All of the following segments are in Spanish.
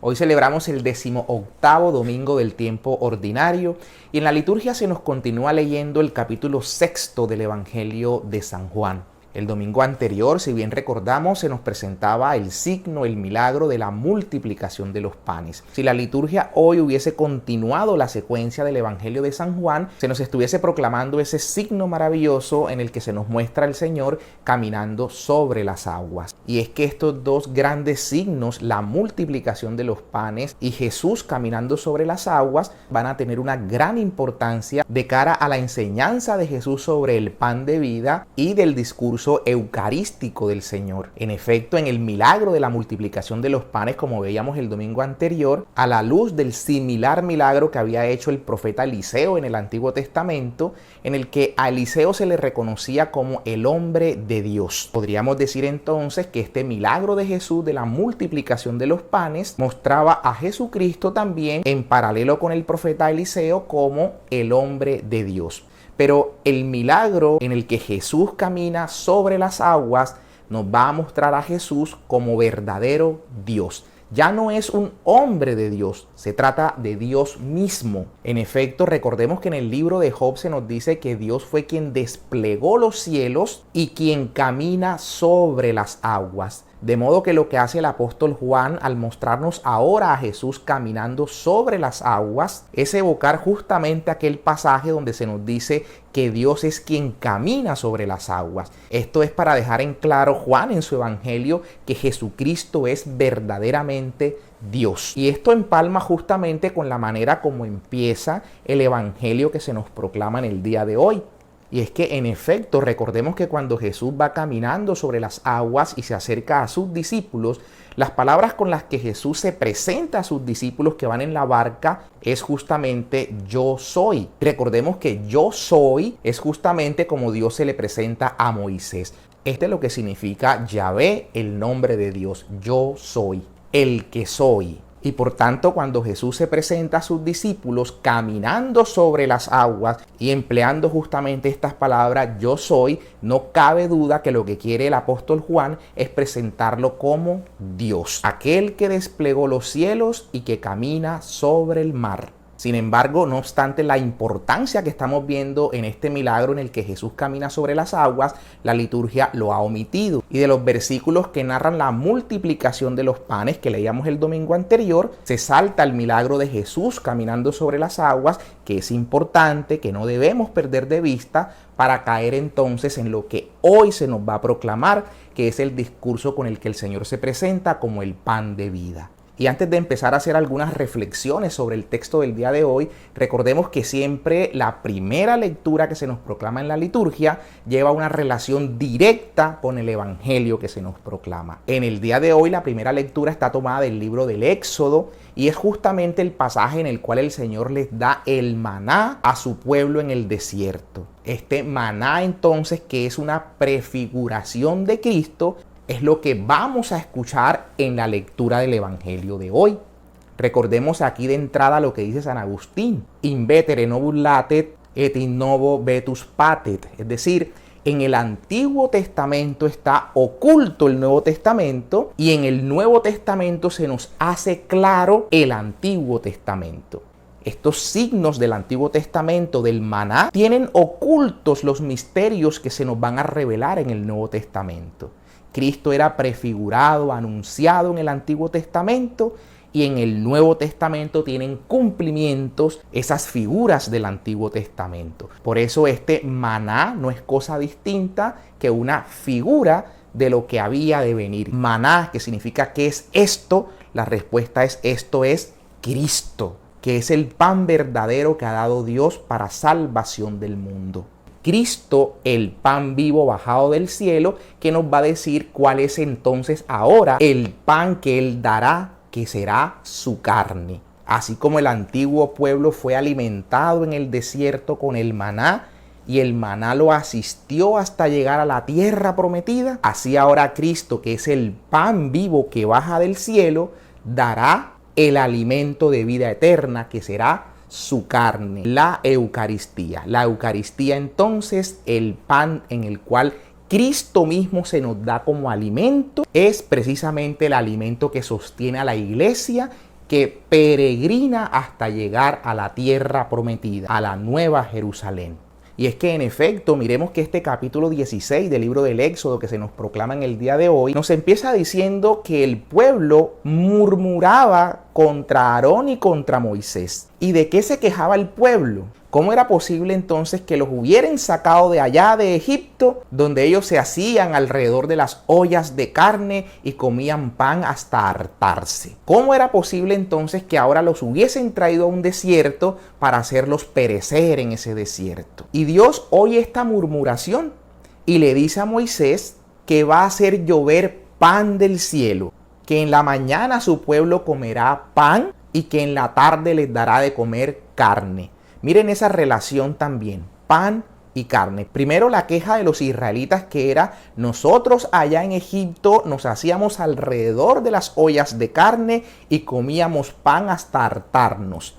Hoy celebramos el 18º domingo del tiempo ordinario y en la liturgia se nos continúa leyendo el capítulo 6 del Evangelio de San Juan. El domingo anterior, si bien recordamos, se nos presentaba el signo, el milagro de la multiplicación de los panes. Si la liturgia hoy hubiese continuado la secuencia del Evangelio de San Juan, se nos estuviese proclamando ese signo maravilloso en el que se nos muestra el Señor caminando sobre las aguas. Y es que estos dos grandes signos, la multiplicación de los panes y Jesús caminando sobre las aguas, van a tener una gran importancia de cara a la enseñanza de Jesús sobre el pan de vida y del discurso eucarístico del Señor. En efecto, en el milagro de la multiplicación de los panes, como veíamos el domingo anterior, a la luz del similar milagro que había hecho el profeta Eliseo en el Antiguo Testamento, en el que a Eliseo se le reconocía como el hombre de Dios. Podríamos decir entonces que este milagro de Jesús de la multiplicación de los panes mostraba a Jesucristo también en paralelo con el profeta Eliseo como el hombre de Dios. Pero el milagro en el que Jesús camina sobre las aguas nos va a mostrar a Jesús como verdadero Dios. Ya no es un hombre de Dios, se trata de Dios mismo. En efecto, recordemos que en el libro de Job se nos dice que Dios fue quien desplegó los cielos y quien camina sobre las aguas. De modo que lo que hace el apóstol Juan al mostrarnos ahora a Jesús caminando sobre las aguas es evocar justamente aquel pasaje donde se nos dice que Dios es quien camina sobre las aguas. Esto es para dejar en claro Juan en su evangelio que Jesucristo es verdaderamente Dios. Y esto empalma justamente con la manera como empieza el evangelio que se nos proclama en el día de hoy. Y es que en efecto recordemos que cuando Jesús va caminando sobre las aguas y se acerca a sus discípulos, las palabras con las que Jesús se presenta a sus discípulos que van en la barca es justamente yo soy. Recordemos que yo soy es justamente como Dios se le presenta a Moisés. Este es lo que significa Yahvé, el nombre de Dios. Yo soy, el que soy. Y por tanto, cuando Jesús se presenta a sus discípulos caminando sobre las aguas y empleando justamente estas palabras, yo soy, no cabe duda que lo que quiere el apóstol Juan es presentarlo como Dios, aquel que desplegó los cielos y que camina sobre el mar. Sin embargo, no obstante la importancia que estamos viendo en este milagro en el que Jesús camina sobre las aguas, la liturgia lo ha omitido. Y de los versículos que narran la multiplicación de los panes que leíamos el domingo anterior, se salta el milagro de Jesús caminando sobre las aguas, que es importante, que no debemos perder de vista para caer entonces en lo que hoy se nos va a proclamar, que es el discurso con el que el Señor se presenta como el pan de vida. Y antes de empezar a hacer algunas reflexiones sobre el texto del día de hoy, recordemos que siempre la primera lectura que se nos proclama en la liturgia lleva una relación directa con el evangelio que se nos proclama. En el día de hoy la primera lectura está tomada del libro del Éxodo y es justamente el pasaje en el cual el Señor les da el maná a su pueblo en el desierto. Este maná entonces, que es una prefiguración de Cristo, es lo que vamos a escuchar en la lectura del Evangelio de hoy. Recordemos aquí de entrada lo que dice San Agustín: in vetere novus latet et in novo vetus patet. Es decir, en el Antiguo Testamento está oculto el Nuevo Testamento y en el Nuevo Testamento se nos hace claro el Antiguo Testamento. Estos signos del Antiguo Testamento, del maná, tienen ocultos los misterios que se nos van a revelar en el Nuevo Testamento. Cristo era prefigurado, anunciado en el Antiguo Testamento y en el Nuevo Testamento tienen cumplimientos esas figuras del Antiguo Testamento. Por eso este maná no es cosa distinta que una figura de lo que había de venir. Maná, que significa ¿qué es esto? La respuesta es esto es Cristo, que es el pan verdadero que ha dado Dios para salvación del mundo. Cristo, el pan vivo bajado del cielo, que nos va a decir cuál es entonces ahora el pan que Él dará, que será su carne. Así como el antiguo pueblo fue alimentado en el desierto con el maná y el maná lo asistió hasta llegar a la tierra prometida, así ahora Cristo, que es el pan vivo que baja del cielo, dará el alimento de vida eterna, que será su carne, la Eucaristía. La Eucaristía entonces, el pan en el cual Cristo mismo se nos da como alimento, es precisamente el alimento que sostiene a la iglesia que peregrina hasta llegar a la tierra prometida, a la nueva Jerusalén. Y es que en efecto, miremos que este capítulo 16 del libro del Éxodo que se nos proclama en el día de hoy, nos empieza diciendo que el pueblo murmuraba contra Aarón y contra Moisés. ¿Y de qué se quejaba el pueblo? ¿Cómo era posible entonces que los hubieran sacado de allá de Egipto, donde ellos se hacían alrededor de las ollas de carne y comían pan hasta hartarse? ¿Cómo era posible entonces que ahora los hubiesen traído a un desierto para hacerlos perecer en ese desierto? Y Dios oye esta murmuración y le dice a Moisés que va a hacer llover pan del cielo, que en la mañana su pueblo comerá pan y que en la tarde les dará de comer carne. Miren esa relación también, pan y carne. Primero la queja de los israelitas que era: nosotros allá en Egipto nos hacíamos alrededor de las ollas de carne y comíamos pan hasta hartarnos.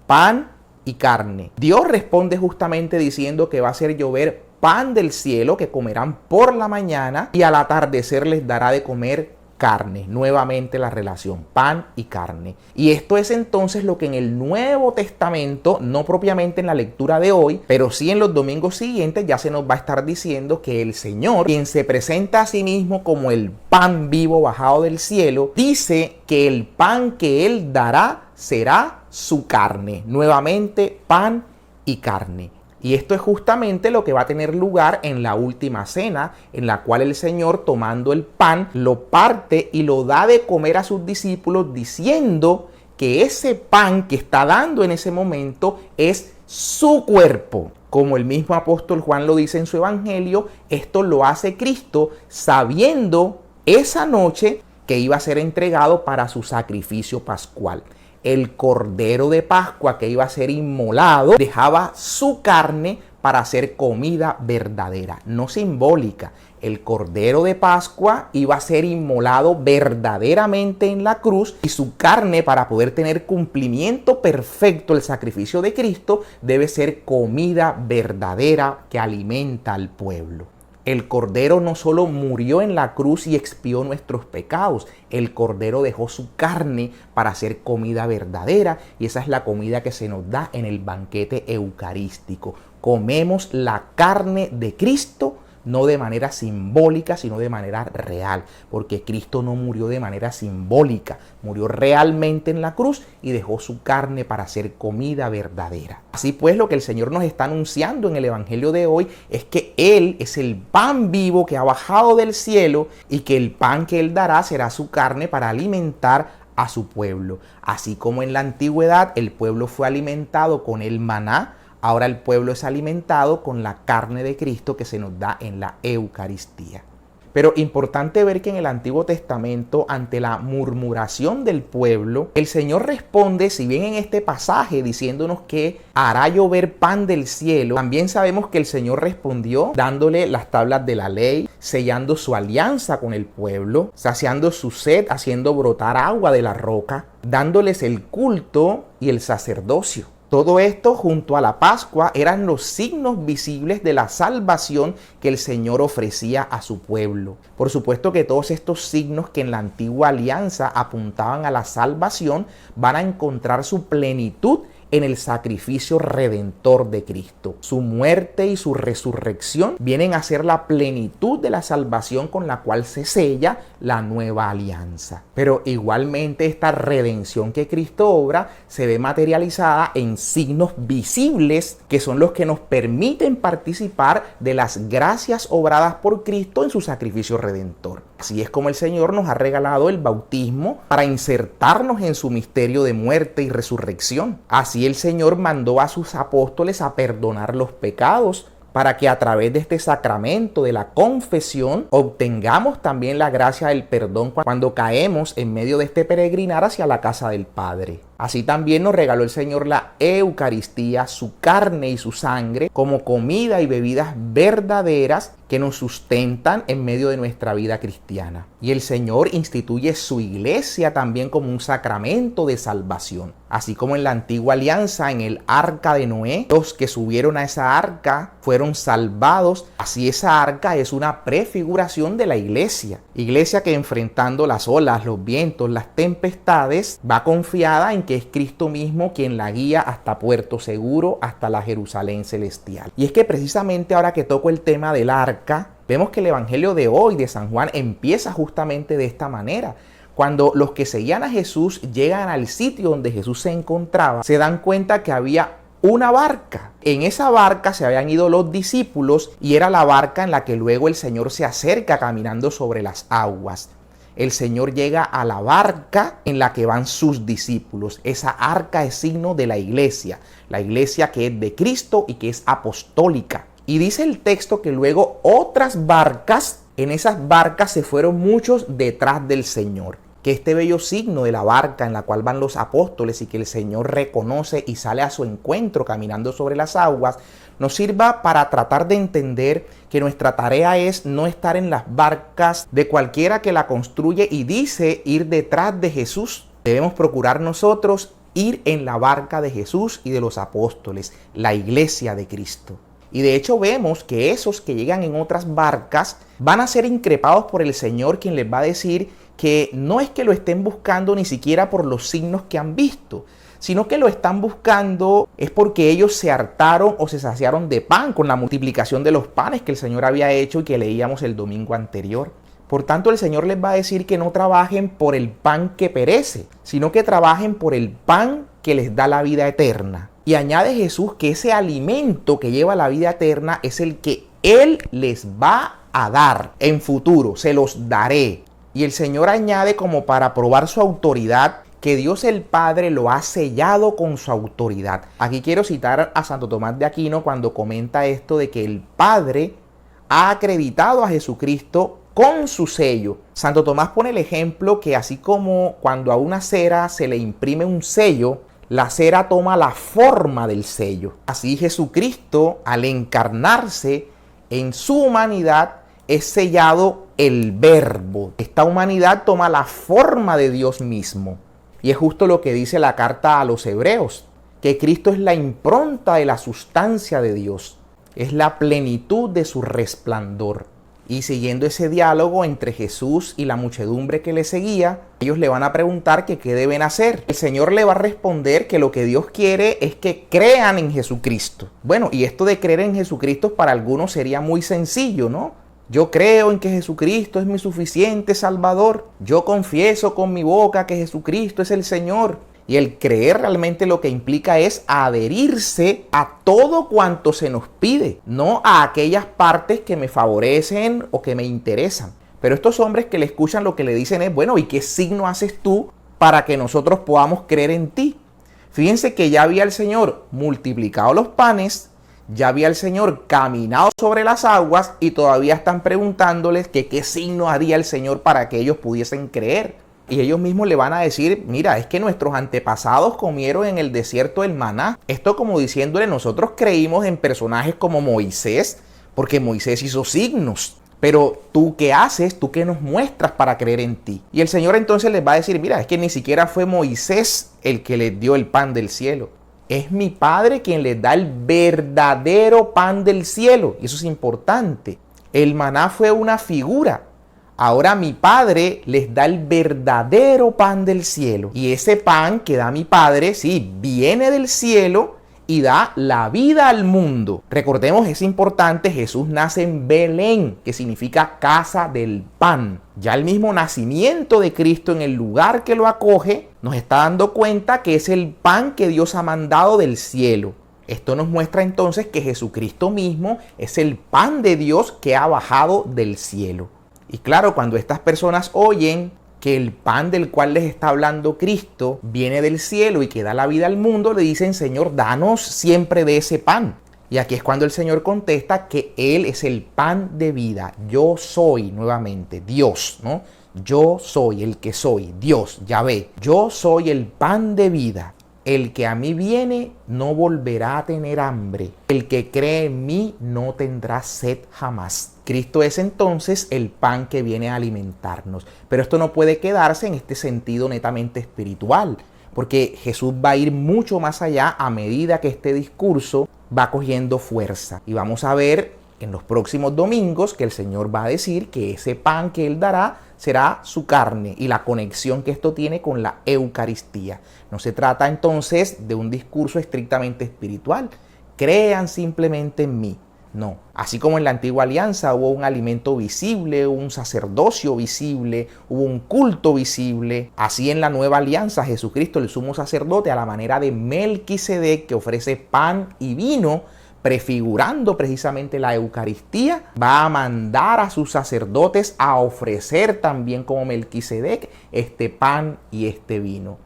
Pan y carne. Dios responde justamente diciendo que va a hacer llover pan del cielo que comerán por la mañana y al atardecer les dará de comer carne. Nuevamente la relación pan y carne. Y esto es entonces lo que en el Nuevo Testamento, no propiamente en la lectura de hoy, pero sí en los domingos siguientes, ya se nos va a estar diciendo que el Señor, quien se presenta a sí mismo como el pan vivo bajado del cielo, dice que el pan que Él dará será su carne. Nuevamente pan y carne. Y esto es justamente lo que va a tener lugar en la última cena, en la cual el Señor, tomando el pan, lo parte y lo da de comer a sus discípulos, diciendo que ese pan que está dando en ese momento es su cuerpo. Como el mismo apóstol Juan lo dice en su evangelio, esto lo hace Cristo sabiendo esa noche que iba a ser entregado para su sacrificio pascual. El cordero de Pascua que iba a ser inmolado dejaba su carne para hacer comida verdadera, no simbólica. El cordero de Pascua iba a ser inmolado verdaderamente en la cruz y su carne, para poder tener cumplimiento perfecto el sacrificio de Cristo, debe ser comida verdadera que alimenta al pueblo. El Cordero no solo murió en la cruz y expió nuestros pecados, el Cordero dejó su carne para hacer comida verdadera, y esa es la comida que se nos da en el banquete eucarístico. Comemos la carne de Cristo, no de manera simbólica, sino de manera real, porque Cristo no murió de manera simbólica, murió realmente en la cruz y dejó su carne para hacer comida verdadera. Así pues, lo que el Señor nos está anunciando en el Evangelio de hoy es que Él es el pan vivo que ha bajado del cielo y que el pan que Él dará será su carne para alimentar a su pueblo. Así como en la antigüedad el pueblo fue alimentado con el maná, ahora el pueblo es alimentado con la carne de Cristo que se nos da en la Eucaristía. Pero importante ver que en el Antiguo Testamento, ante la murmuración del pueblo, el Señor responde, si bien en este pasaje diciéndonos que hará llover pan del cielo, también sabemos que el Señor respondió dándole las tablas de la ley, sellando su alianza con el pueblo, saciando su sed, haciendo brotar agua de la roca, dándoles el culto y el sacerdocio. Todo esto junto a la Pascua eran los signos visibles de la salvación que el Señor ofrecía a su pueblo. Por supuesto que todos estos signos que en la antigua alianza apuntaban a la salvación van a encontrar su plenitud en el sacrificio redentor de Cristo. Su muerte y su resurrección vienen a ser la plenitud de la salvación con la cual se sella la nueva alianza. Pero igualmente esta redención que Cristo obra se ve materializada en signos visibles que son los que nos permiten participar de las gracias obradas por Cristo en su sacrificio redentor. Así es como el Señor nos ha regalado el bautismo para insertarnos en su misterio de muerte y resurrección. Así el Señor mandó a sus apóstoles a perdonar los pecados para que a través de este sacramento de la confesión obtengamos también la gracia del perdón cuando caemos en medio de este peregrinar hacia la casa del Padre. Así también nos regaló el Señor la Eucaristía, su carne y su sangre, como comida y bebidas verdaderas que nos sustentan en medio de nuestra vida cristiana. Y el Señor instituye su iglesia también como un sacramento de salvación. Así como en la antigua alianza, en el arca de Noé, los que subieron a esa arca fueron salvados. Así esa arca es una prefiguración de la iglesia. Iglesia que enfrentando las olas, los vientos, las tempestades, va confiada en que es Cristo mismo quien la guía hasta puerto seguro, hasta la Jerusalén celestial. Y es que precisamente ahora que toco el tema del arca, vemos que el evangelio de hoy de San Juan empieza justamente de esta manera. Cuando los que seguían a Jesús llegan al sitio donde Jesús se encontraba, se dan cuenta que había una barca. En esa barca se habían ido los discípulos y era la barca en la que luego el Señor se acerca caminando sobre las aguas. El Señor llega a la barca en la que van sus discípulos. Esa arca es signo de la iglesia que es de Cristo y que es apostólica. Y dice el texto que luego otras barcas, en esas barcas se fueron muchos detrás del Señor. Que este bello signo de la barca en la cual van los apóstoles y que el Señor reconoce y sale a su encuentro caminando sobre las aguas, nos sirva para tratar de entender que nuestra tarea es no estar en las barcas de cualquiera que la construye y dice ir detrás de Jesús. Debemos procurar nosotros ir en la barca de Jesús y de los apóstoles, la iglesia de Cristo. Y de hecho vemos que esos que llegan en otras barcas van a ser increpados por el Señor, quien les va a decir que no es que lo estén buscando ni siquiera por los signos que han visto, sino que lo están buscando es porque ellos se hartaron o se saciaron de pan con la multiplicación de los panes que el Señor había hecho y que leíamos el domingo anterior. Por tanto, el Señor les va a decir que no trabajen por el pan que perece, sino que trabajen por el pan que les da la vida eterna. Y añade Jesús que ese alimento que lleva la vida eterna es el que Él les va a dar en futuro, se los daré. Y el Señor añade como para probar su autoridad que Dios el Padre lo ha sellado con su autoridad. Aquí quiero citar a Santo Tomás de Aquino cuando comenta esto de que el Padre ha acreditado a Jesucristo con su sello. Santo Tomás pone el ejemplo que así como cuando a una cera se le imprime un sello, la cera toma la forma del sello. Así Jesucristo, al encarnarse en su humanidad, es sellado el Verbo. Esta humanidad toma la forma de Dios mismo. Y es justo lo que dice la carta a los Hebreos, que Cristo es la impronta de la sustancia de Dios, es la plenitud de su resplandor. Y siguiendo ese diálogo entre Jesús y la muchedumbre que le seguía, ellos le van a preguntar que qué deben hacer. El Señor le va a responder que lo que Dios quiere es que crean en Jesucristo. Bueno, y esto de creer en Jesucristo para algunos sería muy sencillo, ¿no? Yo creo en que Jesucristo es mi suficiente Salvador. Yo confieso con mi boca que Jesucristo es el Señor. Y el creer realmente lo que implica es adherirse a todo cuanto se nos pide, no a aquellas partes que me favorecen o que me interesan. Pero estos hombres que le escuchan lo que le dicen es, bueno, ¿y qué signo haces tú para que nosotros podamos creer en ti? Fíjense que ya había el Señor multiplicado los panes, ya había el Señor caminado sobre las aguas y todavía están preguntándoles que qué signo haría el Señor para que ellos pudiesen creer. Y ellos mismos le van a decir, mira, es que nuestros antepasados comieron en el desierto el maná. Esto como diciéndole, nosotros creímos en personajes como Moisés, porque Moisés hizo signos. Pero tú qué haces, tú qué nos muestras para creer en ti. Y el Señor entonces les va a decir, mira, es que ni siquiera fue Moisés el que les dio el pan del cielo. Es mi Padre quien les da el verdadero pan del cielo. Y eso es importante. El maná fue una figura. Ahora mi Padre les da el verdadero pan del cielo. Y ese pan que da mi Padre, sí, viene del cielo y da la vida al mundo. Recordemos, es importante, Jesús nace en Belén, que significa casa del pan. Ya el mismo nacimiento de Cristo en el lugar que lo acoge, nos está dando cuenta que es el pan que Dios ha mandado del cielo. Esto nos muestra entonces que Jesucristo mismo es el pan de Dios que ha bajado del cielo. Y claro, cuando estas personas oyen que el pan del cual les está hablando Cristo viene del cielo y que da la vida al mundo, le dicen, Señor, danos siempre de ese pan. Y aquí es cuando el Señor contesta que Él es el pan de vida. Yo soy nuevamente Dios, ¿no? Yo soy el que soy, Dios, Yahvé. Yo soy el pan de vida. El que a mí viene no volverá a tener hambre. El que cree en mí no tendrá sed jamás. Cristo es entonces el pan que viene a alimentarnos. Pero esto no puede quedarse en este sentido netamente espiritual, porque Jesús va a ir mucho más allá a medida que este discurso va cogiendo fuerza. Y vamos a ver en los próximos domingos que el Señor va a decir que ese pan que Él dará será su carne y la conexión que esto tiene con la Eucaristía. No se trata entonces de un discurso estrictamente espiritual. Crean simplemente en mí. No. Así como en la antigua alianza hubo un alimento visible, un sacerdocio visible, hubo un culto visible, así en la nueva alianza Jesucristo, el sumo sacerdote, a la manera de Melquisedec, que ofrece pan y vino, prefigurando precisamente la Eucaristía, va a mandar a sus sacerdotes a ofrecer también como Melquisedec este pan y este vino.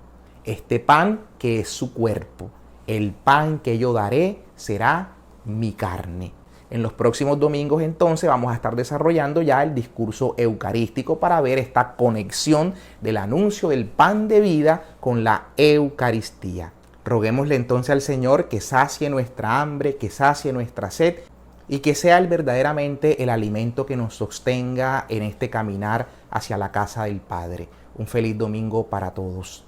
Este pan que es su cuerpo. El pan que yo daré será mi carne. En los próximos domingos entonces vamos a estar desarrollando ya el discurso eucarístico para ver esta conexión del anuncio del pan de vida con la Eucaristía. Roguémosle entonces al Señor que sacie nuestra hambre, que sacie nuestra sed y que sea Él verdaderamente el alimento que nos sostenga en este caminar hacia la casa del Padre. Un feliz domingo para todos.